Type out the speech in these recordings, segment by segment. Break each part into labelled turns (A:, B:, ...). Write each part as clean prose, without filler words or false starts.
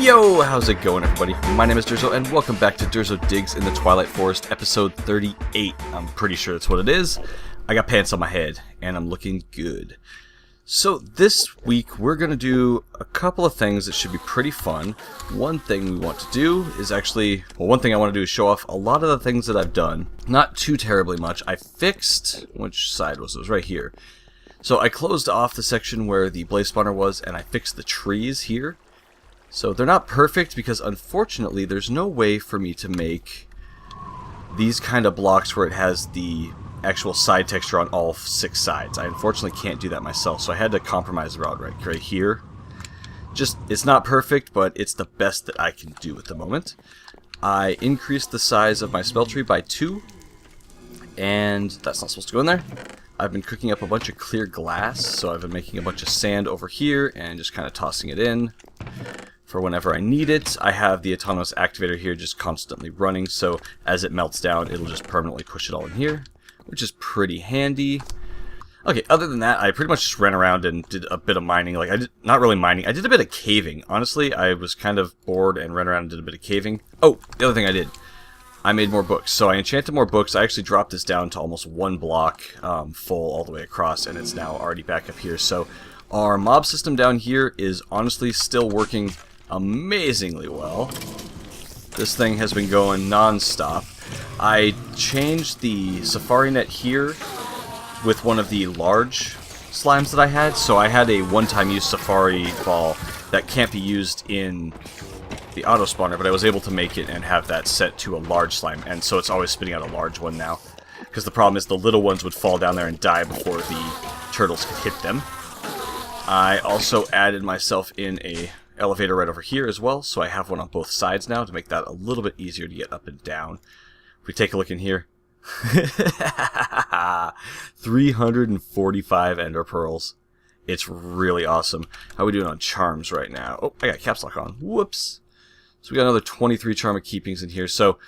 A: Yo, how's it going, everybody? My name is Durzo, and welcome back to Durzo Digs in the Twilight Forest, episode 38. I'm pretty sure that's what it is. I got pants on my head, and I'm looking good. So this week, we're going to do a couple of things that should be pretty fun. One thing we want to do is one thing I want to do is show off a lot of the things that I've done. Not too terribly much. I fixed, which side was it? It was right here. So I closed off the section where the blaze spawner was, and I fixed the trees here. So they're not perfect because unfortunately there's no way for me to make these kind of blocks where it has the actual side texture on all 6 sides. I unfortunately can't do that myself, so I had to compromise the route right here. It's not perfect, but it's the best that I can do at the moment. I increased the size of my spell tree by 2, and that's not supposed to go in there. I've been cooking up a bunch of clear glass, so I've been making a bunch of sand over here and just kind of tossing it in for whenever I need it. I have the autonomous activator here just constantly running, so as it melts down, it'll just permanently push it all in here, which is pretty handy. Okay, other than that, I pretty much just ran around and did a bit of mining. Not really mining, I did a bit of caving. Honestly, I was kind of bored and ran around and did a bit of caving. Oh, the other thing I did, I made more books. So I enchanted more books. I actually dropped this down to almost 1 block full all the way across, and it's now already back up here. So our mob system down here is honestly still working amazingly well. This thing has been going non-stop. I changed the safari net here with one of the large slimes that I had. So I had a one-time use safari ball that can't be used in the auto spawner, but I was able to make it and have that set to a large slime, and so it's always spitting out a large one now. Because the problem is the little ones would fall down there and die before the turtles could hit them. I also added myself in a elevator right over here as well, so I have one on both sides now to make that a little bit easier to get up and down. If we take a look in here, 345 ender pearls. It's really awesome. How are we doing on charms right now? Oh, I got caps lock on. Whoops. So we got another 23 charm of keepings in here. So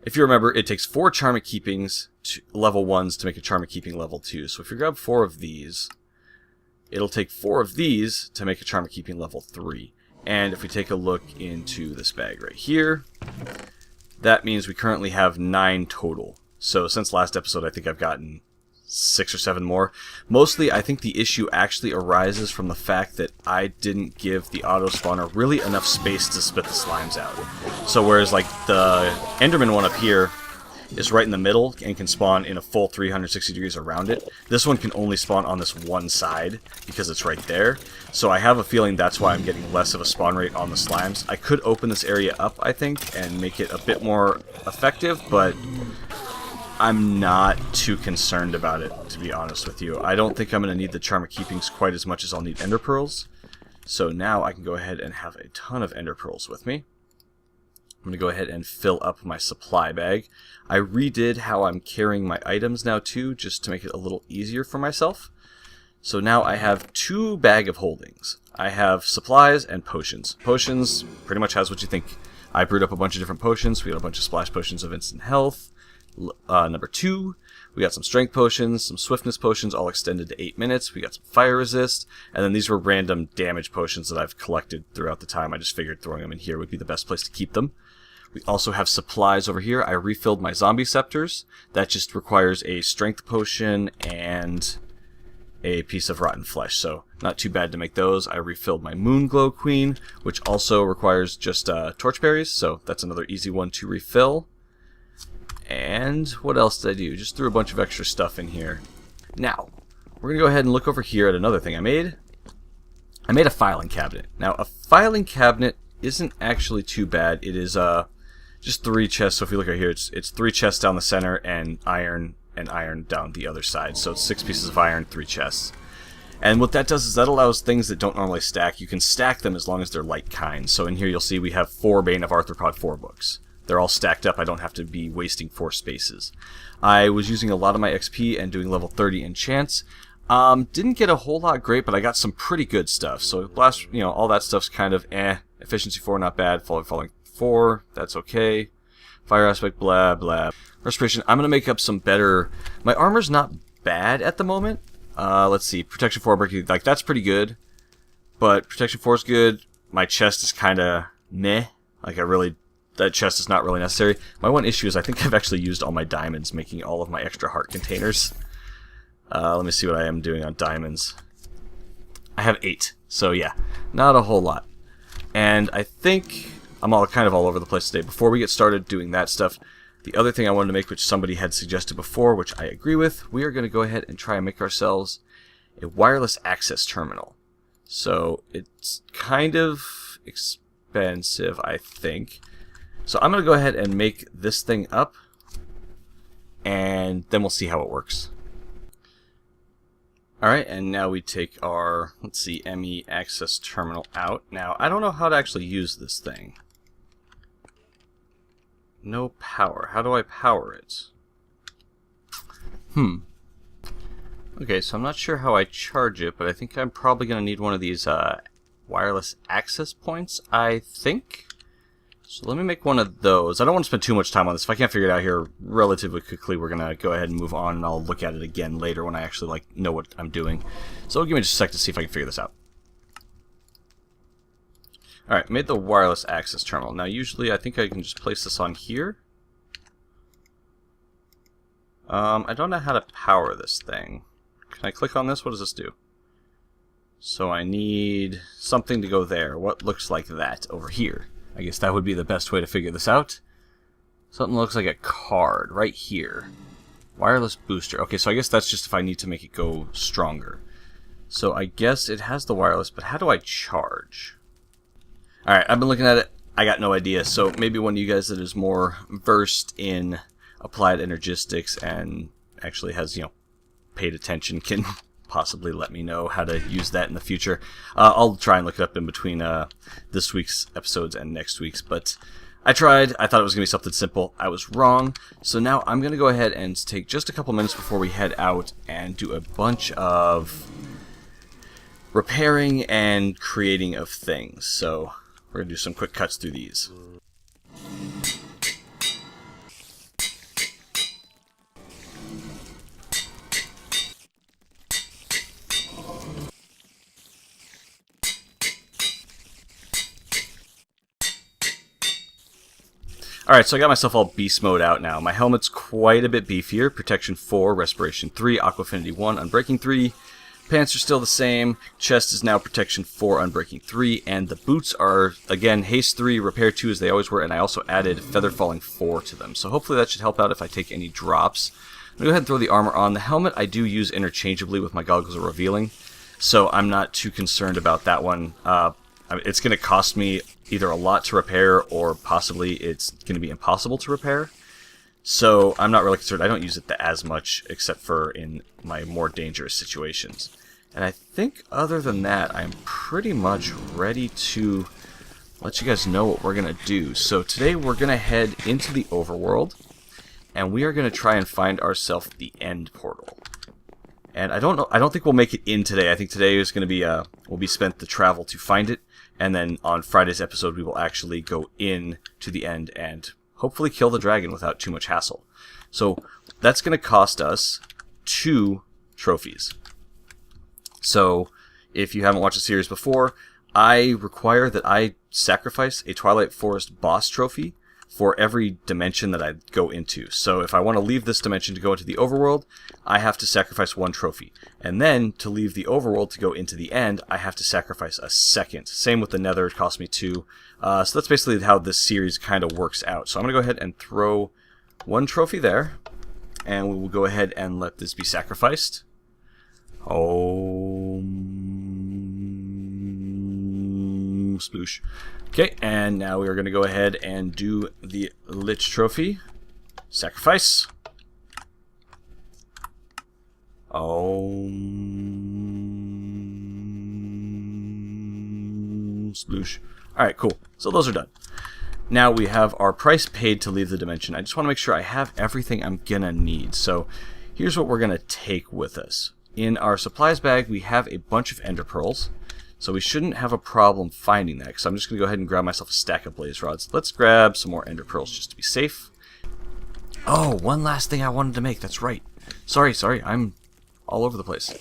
A: if you remember, it takes 4 charm of keepings to level 1s to make a charm of keeping level 2. So if you grab 4 of these, it'll take 4 of these to make a charm of keeping level 3. And if we take a look into this bag right here, that means we currently have 9 total. So since last episode, I think I've gotten 6 or 7 more. Mostly, I think the issue actually arises from the fact that I didn't give the auto spawner really enough space to spit the slimes out. So whereas like the Enderman one up here is right in the middle and can spawn in a full 360 degrees around it, this one can only spawn on this one side because it's right there. So I have a feeling that's why I'm getting less of a spawn rate on the slimes. I could open this area up, I think, and make it a bit more effective, but I'm not too concerned about it, to be honest with you. I don't think I'm going to need the charm of keepings quite as much as I'll need ender pearls. So now I can go ahead and have a ton of ender pearls with me. I'm going to go ahead and fill up my supply bag. I redid how I'm carrying my items now too, just to make it a little easier for myself. So now I have 2 bag of holdings. I have supplies and potions. Potions pretty much has what you think. I brewed up a bunch of different potions. We got a bunch of splash potions of instant health. Number 2, we got some strength potions, some swiftness potions, all extended to 8 minutes. We got some fire resist, and then these were random damage potions that I've collected throughout the time. I just figured throwing them in here would be the best place to keep them. We also have supplies over here. I refilled my zombie scepters. That just requires a strength potion and a piece of rotten flesh, so not too bad to make those. I refilled my moon glow queen, which also requires just torchberries, so that's another easy one to refill. And what else did I do? Just threw a bunch of extra stuff in here. Now, we're going to go ahead and look over here at another thing I made. I made a filing cabinet. Now, a filing cabinet isn't actually too bad. It is just 3 chests. So if you look right here, it's 3 chests down the center and iron down the other side. So it's 6 pieces of iron, 3 chests. And what that does is that allows things that don't normally stack. You can stack them as long as they're like kind. So in here you'll see we have 4 Bane of Arthropod 4 books. They're all stacked up. I don't have to be wasting 4 spaces. I was using a lot of my XP and doing level 30 enchants. Didn't get a whole lot great, but I got some pretty good stuff. So blast, all that stuff's kind of Efficiency 4, not bad. Falling 4, that's okay. Fire aspect, blah blah. Respiration. I'm gonna make up some better. My armor's not bad at the moment. Let's see. Protection 4, that's pretty good. But Protection 4 is good. My chest is kind of meh. Like, that chest is not really necessary. My one issue is I think I've actually used all my diamonds, making all of my extra heart containers. Let me see what I am doing on diamonds. I have 8, so yeah, not a whole lot. And I think I'm kind of all over the place today. Before we get started doing that stuff, the other thing I wanted to make, which somebody had suggested before, which I agree with, we are going to go ahead and try and make ourselves a wireless access terminal. So it's kind of expensive, I think. So I'm going to go ahead and make this thing up, and then we'll see how it works. Alright, and now we take our, let's see, ME access terminal out. Now, I don't know how to actually use this thing. No power. How do I power it? Okay, so I'm not sure how I charge it, but I think I'm probably going to need one of these wireless access points, I think. So let me make one of those. I don't want to spend too much time on this. If I can't figure it out here relatively quickly, we're going to go ahead and move on, and I'll look at it again later when I actually know what I'm doing. So give me just a sec to see if I can figure this out. Alright, made the wireless access terminal. Now usually I think I can just place this on here. I don't know how to power this thing. Can I click on this? What does this do? So I need something to go there. What looks like that over here? I guess that would be the best way to figure this out. Something looks like a card right here. Wireless booster. Okay, so I guess that's just if I need to make it go stronger. So I guess it has the wireless, but how do I charge? Alright, I've been looking at it. I got no idea. So maybe one of you guys that is more versed in applied energistics and actually has, paid attention can possibly let me know how to use that in the future. I'll try and look it up in between this week's episodes and next week's, but I tried. I thought it was going to be something simple. I was wrong. So now I'm going to go ahead and take just a couple minutes before we head out and do a bunch of repairing and creating of things. So we're going to do some quick cuts through these. Alright, so I got myself all beast mode out now. My helmet's quite a bit beefier. Protection 4, Respiration 3, Aqua Affinity 1, Unbreaking 3. Pants are still the same. Chest is now Protection 4, Unbreaking 3. And the boots are, again, Haste 3, Repair 2 as they always were. And I also added Feather Falling 4 to them. So hopefully that should help out if I take any drops. I'm going to go ahead and throw the armor on. The helmet I do use interchangeably with my Goggles of Revealing. So I'm not too concerned about that one. It's going to cost me either a lot to repair or possibly it's going to be impossible to repair. So I'm not really concerned. I don't use it as much except for in my more dangerous situations. And I think other than that, I'm pretty much ready to let you guys know what we're going to do. So today we're going to head into the Overworld and we are going to try and find ourselves the end portal. And I don't think we'll make it in today. I think today is going to be will be spent the travel to find it. And then on Friday's episode, we will actually go in to the end and hopefully kill the dragon without too much hassle. So that's going to cost us 2 trophies. So if you haven't watched the series before, I require that I sacrifice a Twilight Forest boss trophy for every dimension that I go into. So if I want to leave this dimension to go into the Overworld, I have to sacrifice 1 trophy. And then to leave the Overworld to go into the end, I have to sacrifice a second. Same with the Nether, it cost me 2. So that's basically how this series kind of works out. So I'm going to go ahead and throw 1 trophy there. And we will go ahead and let this be sacrificed. Oh, sploosh. Okay, and now we are going to go ahead and do the Lich Trophy. Sacrifice. Oh, sploosh. Alright, cool. So those are done. Now we have our price paid to leave the dimension. I just want to make sure I have everything I'm going to need. So here's what we're going to take with us. In our supplies bag, we have a bunch of ender pearls. So we shouldn't have a problem finding that, because I'm just going to go ahead and grab myself a stack of blaze rods. Let's grab some more ender pearls just to be safe. Oh, one last thing I wanted to make. That's right. Sorry, I'm all over the place.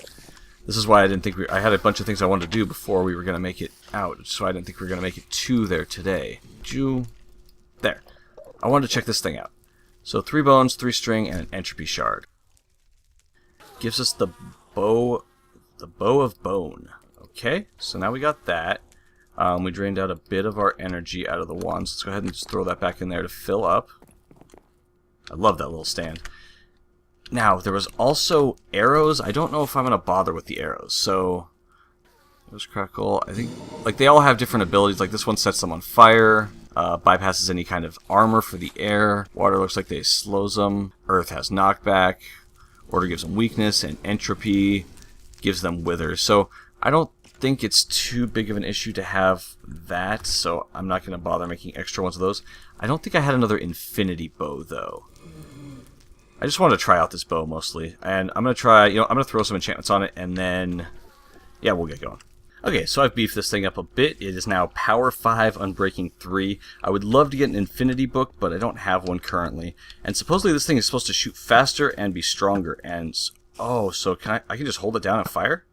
A: This is why I didn't think I had a bunch of things I wanted to do before we were going to make it out, so I didn't think we were going to make it 2 there today. There. I wanted to check this thing out. So 3 bones, 3 string, and an entropy shard. Gives us the bow of bone. Okay, so now we got that. We drained out a bit of our energy out of the wands. Let's go ahead and just throw that back in there to fill up. I love that little stand. Now, there was also arrows. I don't know if I'm going to bother with the arrows. So, there's Crackle. I think, like, they all have different abilities. Like, this one sets them on fire. Bypasses any kind of armor for the air. Water looks like they slows them. Earth has knockback. Order gives them weakness. And entropy gives them wither. So, I don't think it's too big of an issue to have that. So, I'm not going to bother making extra ones of those. I don't think I had another infinity bow, though. I just wanted to try out this bow, mostly. And I'm going to try, I'm going to throw some enchantments on it, and then, yeah, we'll get going. Okay, so I've beefed this thing up a bit. It is now Power 5, Unbreaking 3. I would love to get an Infinity Book, but I don't have one currently. And supposedly this thing is supposed to shoot faster and be stronger. And, oh, so I can just hold it down and fire?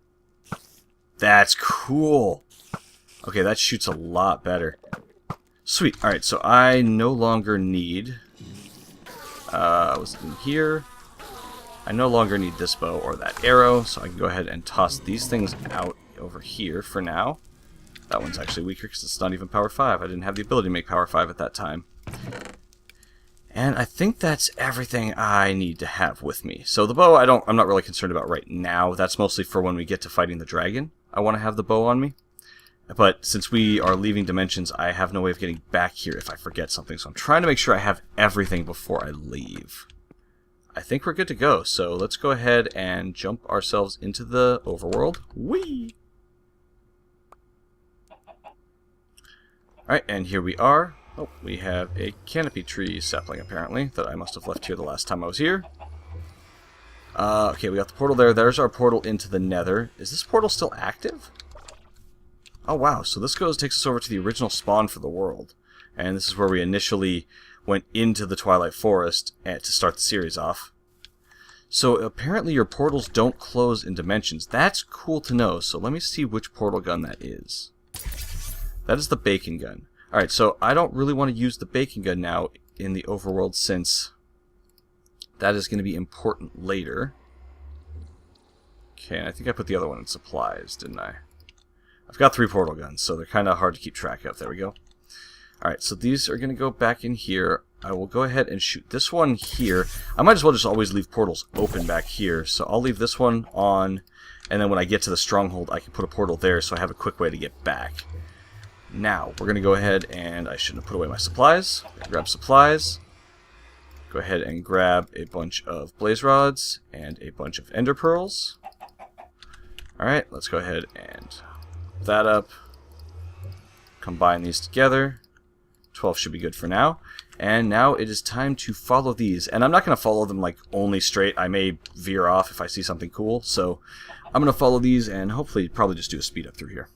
A: That's cool. Okay, that shoots a lot better. Sweet. Alright, so I no longer need... what's in here? I no longer need this bow or that arrow, so I can go ahead and toss these things out over here for now. That one's actually weaker because it's not even Power 5. I didn't have the ability to make Power 5 at that time. And I think that's everything I need to have with me. So the bow, I'm not really concerned about right now. That's mostly for when we get to fighting the dragon. I want to have the bow on me. But since we are leaving Dimensions, I have no way of getting back here if I forget something. So I'm trying to make sure I have everything before I leave. I think we're good to go. So let's go ahead and jump ourselves into the overworld. Whee! Alright, and here we are. Oh, we have a canopy tree sapling, apparently, that I must have left here the last time I was here. Okay, we got the portal there. There's our portal into the nether. Is this portal still active? Oh wow, so this takes us over to the original spawn for the world. And this is where we initially went into the Twilight Forest to start the series off. So apparently your portals don't close in Dimensions. That's cool to know, so let me see which portal gun that is. That is the bacon gun. Alright, so I don't really want to use the bacon gun now in the overworld since that is going to be important later. Okay, and I think I put the other one in supplies, didn't I? I've got 3 portal guns, so they're kind of hard to keep track of. There we go. Alright, so these are going to go back in here. I will go ahead and shoot this one here. I might as well just always leave portals open back here. So I'll leave this one on, and then when I get to the Stronghold, I can put a portal there so I have a quick way to get back. Now, we're going to go ahead and... I shouldn't have put away my supplies. Grab supplies. Go ahead and grab a bunch of blaze rods and a bunch of ender pearls. Alright, let's go ahead and... that up, combine these together. 12 should be good for now. And now it is time to follow these. And I'm not going to follow them like only straight. I may veer off if I see something cool. So I'm going to follow these and hopefully probably just do a speed up through here.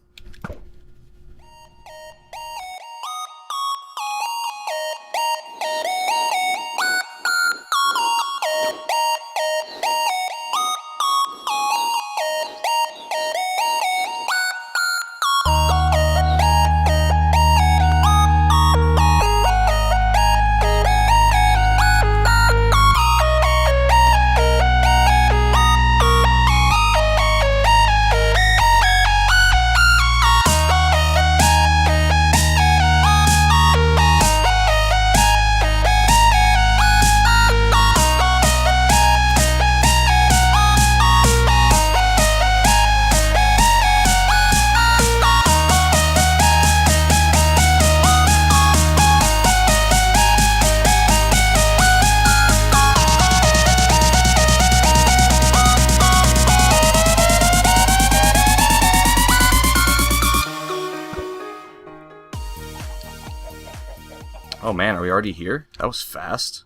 A: Oh man, are we already here? That was fast.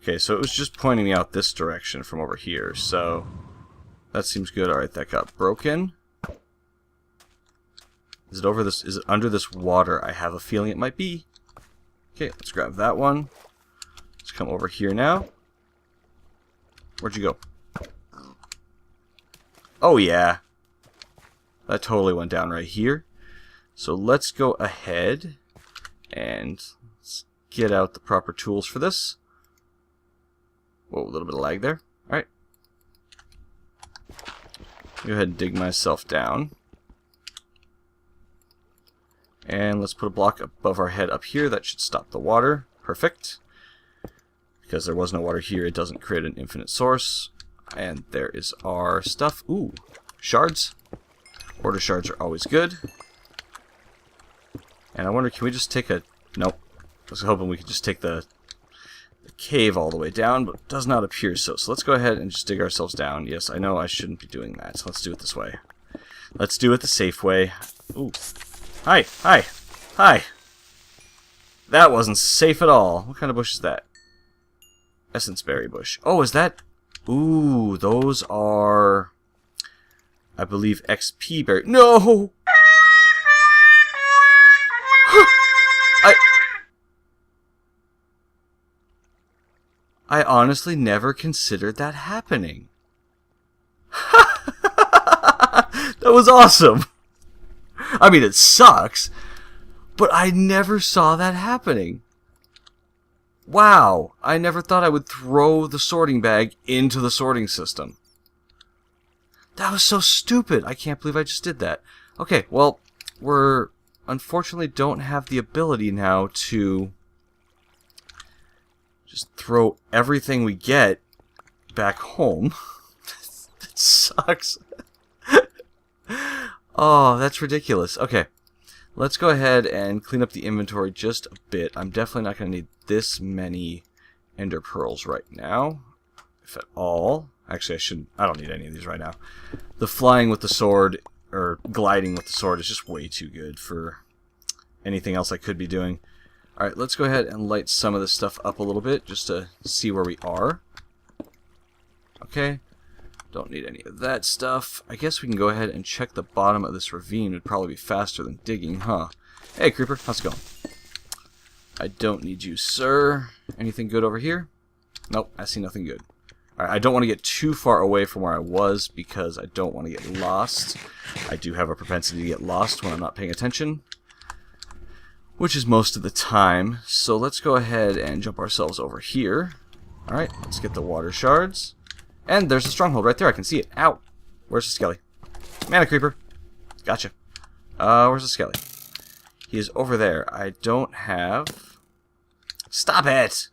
A: Okay, so it was just pointing me out this direction from over here, so that seems good. Alright, that got broken. Is it over this? Is it under this water? I have a feeling it might be. Okay, let's grab that one. Let's come over here now. Where'd you go? Oh yeah. That totally went down right here. So let's go ahead and let's get out the proper tools for this. Whoa, a little bit of lag there. Alright. Go ahead and dig myself down. And let's put a block above our head up here. That should stop the water. Perfect. Because there was no water here, it doesn't create an infinite source. And there is our stuff. Ooh, shards. Order shards are always good. And I wonder, can we just take a... Nope. I was hoping we could just take the cave all the way down, but it does not appear so. So let's go ahead and just dig ourselves down. Yes, I know I shouldn't be doing that, so let's do it this way. Let's do it the safe way. Ooh. Hi, hi, hi. That wasn't safe at all. What kind of bush is that? Essence berry bush. Oh, is that... Ooh, those are... I believe XP berry... No! I honestly never considered that happening. That was awesome. I mean, it sucks, but I never saw that happening. Wow, I never thought I would throw the sorting bag into the sorting system. That was so stupid. I can't believe I just did that. Okay, well, we're unfortunately don't have the ability now to just throw everything we get back home. That sucks. Oh, that's ridiculous. Okay, let's go ahead and clean up the inventory just a bit. I'm definitely not going to need this many ender pearls right now, if at all. Actually, I don't need any of these right now. The flying with the sword, or gliding with the sword, is just way too good for anything else I could be doing. Alright, let's go ahead and light some of this stuff up a little bit, just to see where we are. Okay. Don't need any of that stuff. I guess we can go ahead and check the bottom of this ravine. It would probably be faster than digging, huh? Hey, creeper. How's it going? I don't need you, sir. Anything good over here? Nope, I see nothing good. Alright, I don't want to get too far away from where I was because I don't want to get lost. I do have a propensity to get lost when I'm not paying attention, which is most of the time. So let's go ahead and jump ourselves over here. Alright, let's get the water shards. And there's a stronghold right there. I can see it. Ow. Where's the skelly? Mana creeper. Gotcha. Where's the skelly? He is over there. I don't have... Stop it!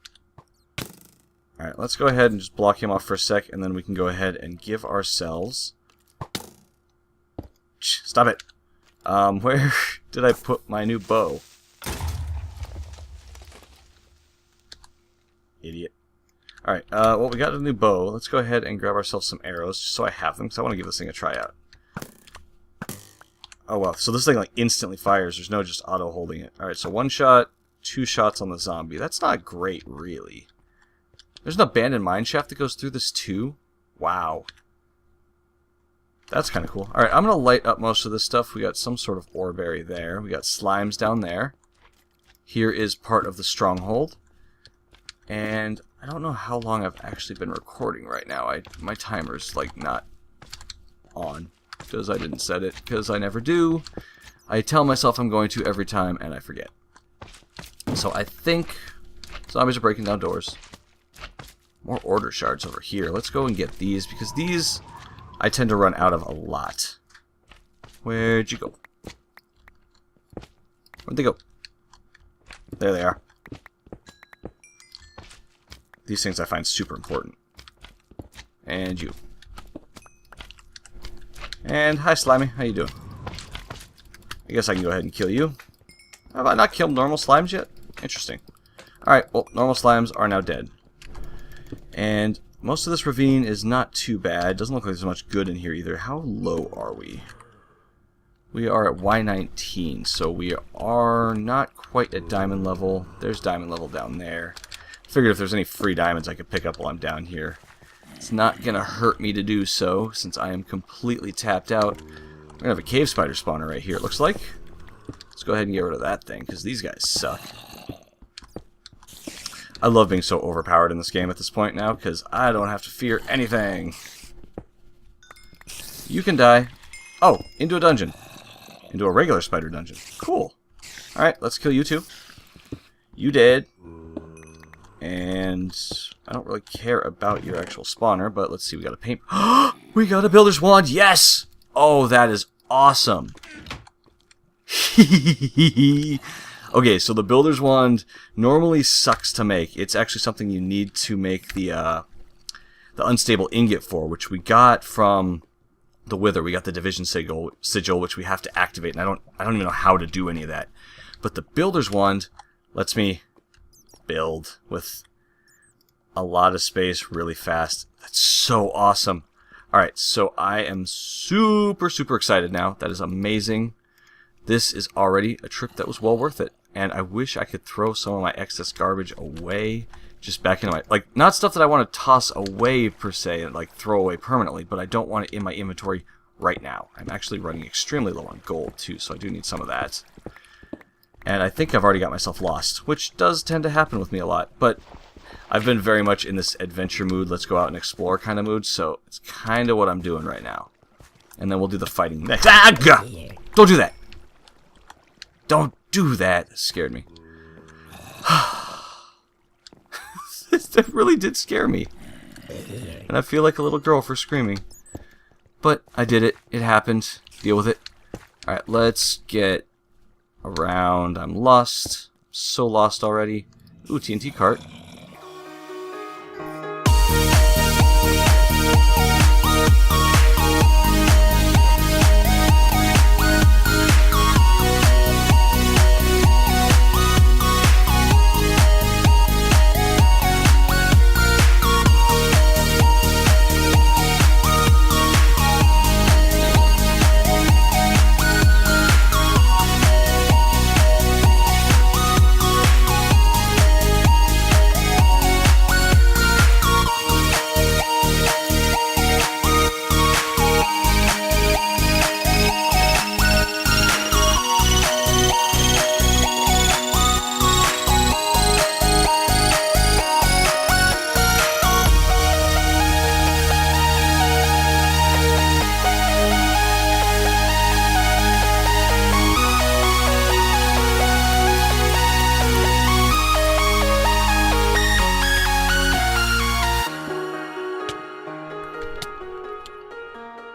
A: Alright, let's go ahead and just block him off for a sec, and then we can go ahead and give ourselves... Stop it! Where did I put my new bow? Idiot. Alright, well, we got a new bow. Let's go ahead and grab ourselves some arrows, just so I have them, because I want to give this thing a try out. Oh, well, so this thing, like, instantly fires. There's no just auto-holding it. Alright, so 1 shot, 2 shots on the zombie. That's not great, really. There's an abandoned mine shaft that goes through this, too? Wow. That's kind of cool. Alright, I'm going to light up most of this stuff. We got some sort of ore berry there. We got slimes down there. Here is part of the stronghold. And I don't know how long I've actually been recording right now. My timer's like not on because I didn't set it, because I never do. I tell myself I'm going to every time and I forget. So I think zombies are breaking down doors. More order shards over here. Let's go and get these, because these I tend to run out of a lot. Where'd you go? Where'd they go? There they are. These things I find super important. And you. And hi, Slimy. How you doing? I guess I can go ahead and kill you. Have I not killed normal slimes yet? Interesting. Alright, well, normal slimes are now dead. And most of this ravine is not too bad. Doesn't look like there's much good in here either. How low are we? We are at Y19, so we are not quite at diamond level. There's diamond level down there. Figured if there's any free diamonds I could pick up while I'm down here. It's not going to hurt me to do so, since I am completely tapped out. We're going to have a cave spider spawner right here, it looks like. Let's go ahead and get rid of that thing, because these guys suck. I love being so overpowered in this game at this point now, because I don't have to fear anything. You can die. Oh, into a dungeon. Into a regular spider dungeon. Cool. Alright, let's kill you two. You dead. And I don't really care about your actual spawner, but let's see, we got a paint. We got a builder's wand, yes! Oh, that is awesome. Okay, so the builder's wand normally sucks to make. It's actually something you need to make the unstable ingot for, which we got from the Wither. We got the division sigil, which we have to activate, and I don't even know how to do any of that. But the builder's wand lets me build with a lot of space really fast. That's so awesome. Alright, so I am super excited now. That is amazing. This is already a trip that was well worth it. And I wish I could throw some of my excess garbage away, just back into my, like, not stuff that I want to toss away per se and like throw away permanently, but I don't want it in my inventory right now. I'm actually running extremely low on gold too, so I do need some of that. And I think I've already got myself lost, which does tend to happen with me a lot, but I've been very much in this adventure mood, let's go out and explore kind of mood, so it's kind of what I'm doing right now. And then we'll do the fighting next. Ah, gah! Don't do that! Don't do that! That scared me. That really did scare me. And I feel like a little girl for screaming. But I did it. It happened. Deal with it. Alright, let's get around. I'm lost. So lost already. Ooh, TNT cart.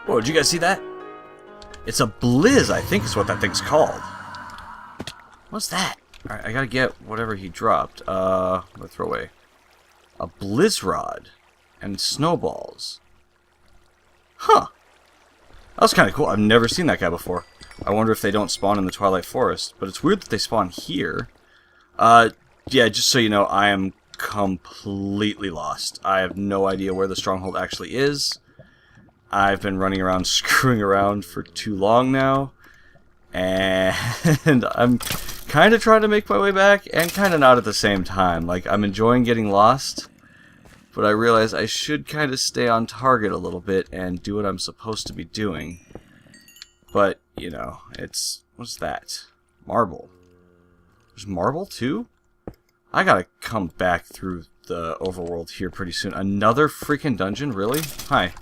A: Whoa, did you guys see that? It's a blizz, I think is what that thing's called. What's that? Alright, I gotta get whatever he dropped. I'm gonna throw away a blizz rod and snowballs. Huh. That was kind of cool. I've never seen that guy before. I wonder if they don't spawn in the Twilight Forest. But it's weird that they spawn here. Yeah, just so you know, I am completely lost. I have no idea where the Stronghold actually is. I've been running around screwing around for too long now, and I'm kind of trying to make my way back and kind of not at the same time. Like, I'm enjoying getting lost, but I realize I should kind of stay on target a little bit and do what I'm supposed to be doing. But, you know, it's... what's that? Marble. There's marble too? I gotta come back through the overworld here pretty soon. Another freaking dungeon? Really? Hi.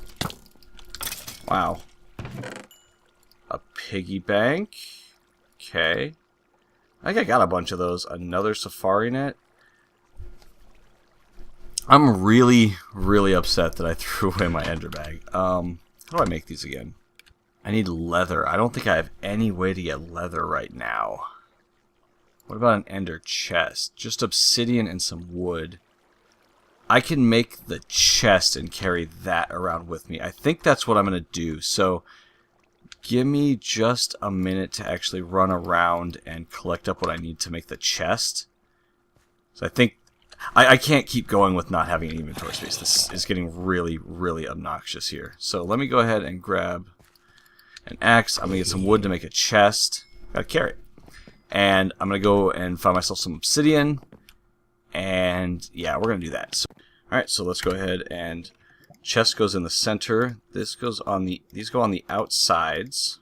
A: Wow. A piggy bank. Okay. I think I got a bunch of those. Another safari net. I'm really upset that I threw away my ender bag. How do I make these again? I need leather. I don't think I have any way to get leather right now. What about an ender chest? Just obsidian and some wood. I can make the chest and carry that around with me. I think that's what I'm going to do. So, give me just a minute to actually run around and collect up what I need to make the chest. So I think... I can't keep going with not having an inventory space. This is getting really obnoxious here. So let me go ahead and grab an axe. I'm going to get some wood to make a chest. Got a carrot. And I'm going to go and find myself some obsidian. And yeah, we're going to do that. So, alright, so let's go ahead and chest goes in the center. These go on the outsides.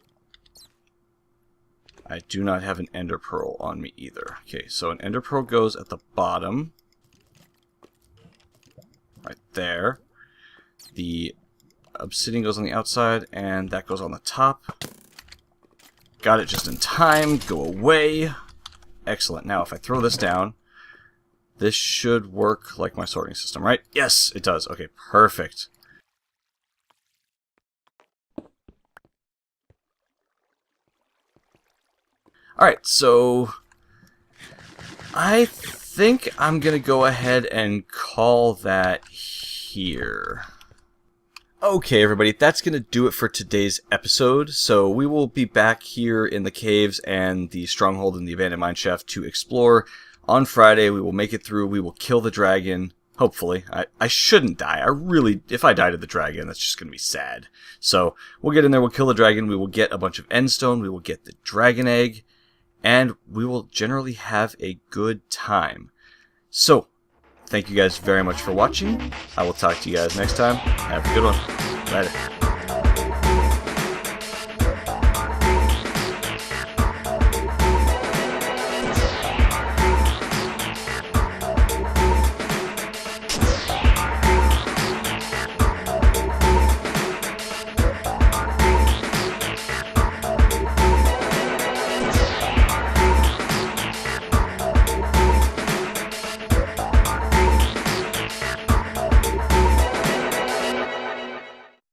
A: I do not have an ender pearl on me either. Okay, so an ender pearl goes at the bottom. Right there. The obsidian goes on the outside, and that goes on the top. Got it just in time. Go away. Excellent. Now, if I throw this down, this should work like my sorting system, right? Yes, it does. Okay, perfect. Alright, so I think I'm going to go ahead and call that here. Okay, everybody, that's going to do it for today's episode. So we will be back here in the caves and the Stronghold and the Abandoned Mineshaft to explore. On Friday, we will make it through. We will kill the dragon. Hopefully. I shouldn't die. If I die to the dragon, that's just going to be sad. So we'll get in there, we'll kill the dragon, we will get a bunch of endstone, we will get the dragon egg, and we will generally have a good time. So, thank you guys very much for watching. I will talk to you guys next time. Have a good one. Later.